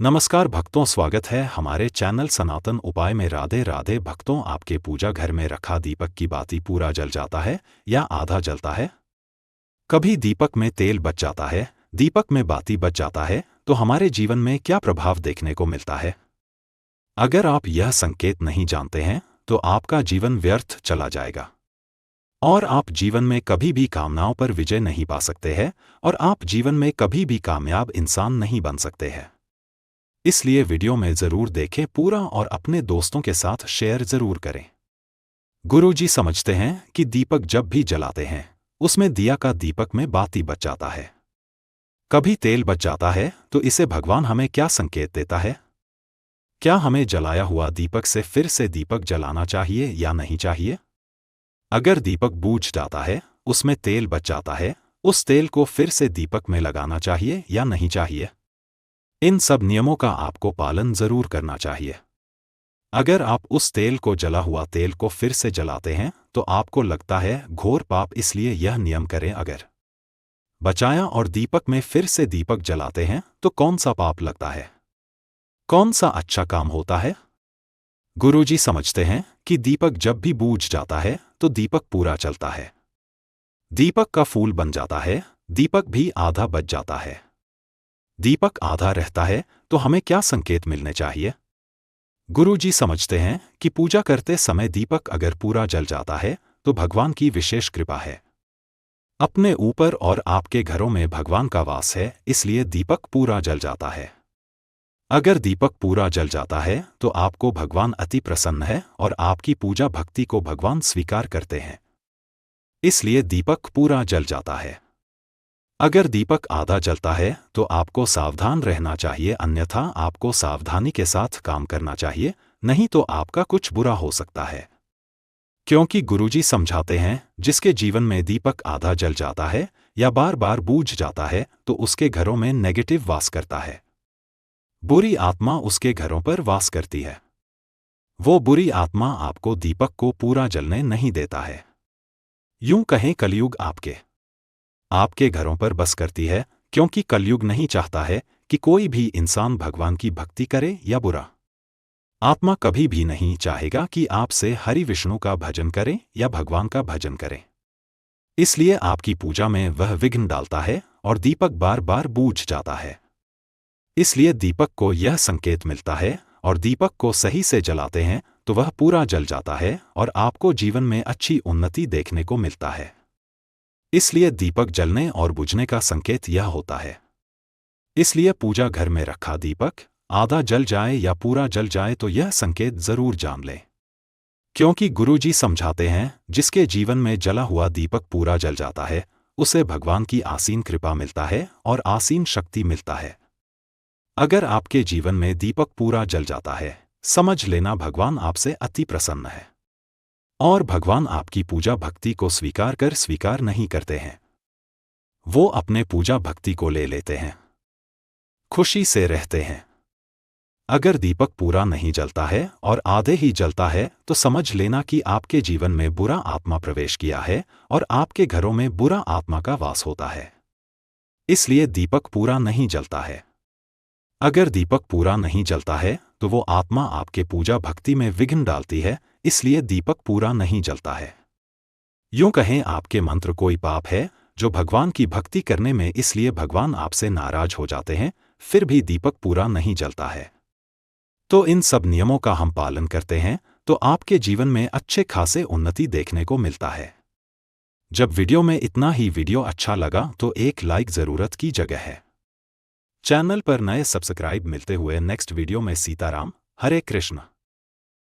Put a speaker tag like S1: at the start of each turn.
S1: नमस्कार भक्तों, स्वागत है हमारे चैनल सनातन उपाय में। राधे राधे भक्तों, आपके पूजा घर में रखा दीपक की बाती पूरा जल जाता है या आधा जलता है? कभी दीपक में तेल बच जाता है, दीपक में बाती बच जाता है, तो हमारे जीवन में क्या प्रभाव देखने को मिलता है? अगर आप यह संकेत नहीं जानते हैं तो आपका जीवन व्यर्थ चला जाएगा और आप जीवन में कभी भी कामनाओं पर विजय नहीं पा सकते हैं और आप जीवन में कभी भी कामयाब इंसान नहीं बन सकते हैं। इसलिए वीडियो में जरूर देखें पूरा और अपने दोस्तों के साथ शेयर जरूर करें। गुरुजी समझते हैं कि दीपक जब भी जलाते हैं उसमें दिया का दीपक में बाती बच जाता है। कभी तेल बच जाता है तो इसे भगवान हमें क्या संकेत देता है? क्या हमें जलाया हुआ दीपक से फिर से दीपक जलाना चाहिए या नहीं चाहिए? अगर दीपक बूझ जाता है, उसमें तेल बच जाता है, उस तेल को फिर से दीपक में लगाना चाहिए या नहीं चाहिए? इन सब नियमों का आपको पालन जरूर करना चाहिए। अगर आप उस तेल को, जला हुआ तेल को फिर से जलाते हैं तो आपको लगता है घोर पाप, इसलिए यह नियम करें। अगर बचाया और दीपक में फिर से दीपक जलाते हैं तो कौन सा पाप लगता है, कौन सा अच्छा काम होता है? गुरुजी समझते हैं कि दीपक जब भी बूझ जाता है तो दीपक पूरा चलता है, दीपक का फूल बन जाता है, दीपक भी आधा बच जाता है। दीपक आधा रहता है तो हमें क्या संकेत मिलने चाहिए? गुरुजी समझते हैं कि पूजा करते समय दीपक अगर पूरा जल जाता है तो भगवान की विशेष कृपा है। अपने ऊपर और आपके घरों में भगवान का वास है, इसलिए दीपक पूरा जल जाता है। अगर दीपक पूरा जल जाता है तो आपको भगवान अति प्रसन्न है और आपकी पूजा भक्ति को भगवान स्वीकार करते हैं, इसलिए दीपक पूरा जल जाता है। अगर दीपक आधा जलता है तो आपको सावधान रहना चाहिए, अन्यथा आपको सावधानी के साथ काम करना चाहिए, नहीं तो आपका कुछ बुरा हो सकता है। क्योंकि गुरुजी समझाते हैं जिसके जीवन में दीपक आधा जल जाता है या बार बार बूझ जाता है तो उसके घरों में नेगेटिव वास करता है, बुरी आत्मा उसके घरों पर वास करती है। वो बुरी आत्मा आपको दीपक को पूरा जलने नहीं देता है। यूं कहें कलयुग आपके घरों पर बस करती है, क्योंकि कलयुग नहीं चाहता है कि कोई भी इंसान भगवान की भक्ति करे या बुरा आत्मा कभी भी नहीं चाहेगा कि आपसे हरि विष्णु का भजन करें या भगवान का भजन करें। इसलिए आपकी पूजा में वह विघ्न डालता है और दीपक बार बार बूझ जाता है। इसलिए दीपक को यह संकेत मिलता है और दीपक को सही से जलाते हैं तो वह पूरा जल जाता है और आपको जीवन में अच्छी उन्नति देखने को मिलता है। इसलिए दीपक जलने और बुझने का संकेत यह होता है। इसलिए पूजा घर में रखा दीपक आधा जल जाए या पूरा जल जाए तो यह संकेत जरूर जान लें, क्योंकि गुरुजी समझाते हैं जिसके जीवन में जला हुआ दीपक पूरा जल जाता है उसे भगवान की आसीन कृपा मिलता है और आसीन शक्ति मिलता है। अगर आपके जीवन में दीपक पूरा जल जाता है, समझ लेना भगवान आपसे अति प्रसन्न है और भगवान आपकी पूजा भक्ति को स्वीकार नहीं करते हैं। वो अपने पूजा भक्ति को ले लेते हैं, खुशी से रहते हैं। अगर दीपक पूरा नहीं जलता है और आधे ही जलता है तो समझ लेना कि आपके जीवन में बुरा आत्मा प्रवेश किया है और आपके घरों में बुरा आत्मा का वास होता है, इसलिए दीपक पूरा नहीं जलता है। अगर दीपक पूरा नहीं जलता है तो वो आत्मा आपके पूजा भक्ति में विघ्न डालती है, इसलिए दीपक पूरा नहीं जलता है। यूं कहें आपके मंत्र कोई पाप है जो भगवान की भक्ति करने में, इसलिए भगवान आपसे नाराज हो जाते हैं, फिर भी दीपक पूरा नहीं जलता है। तो इन सब नियमों का हम पालन करते हैं तो आपके जीवन में अच्छे खासे उन्नति देखने को मिलता है। जब वीडियो में इतना ही, वीडियो अच्छा लगा तो एक लाइक जरूरत की जगह है। चैनल पर नए सब्सक्राइब मिलते हुए नेक्स्ट वीडियो में। सीताराम, हरे कृष्ण।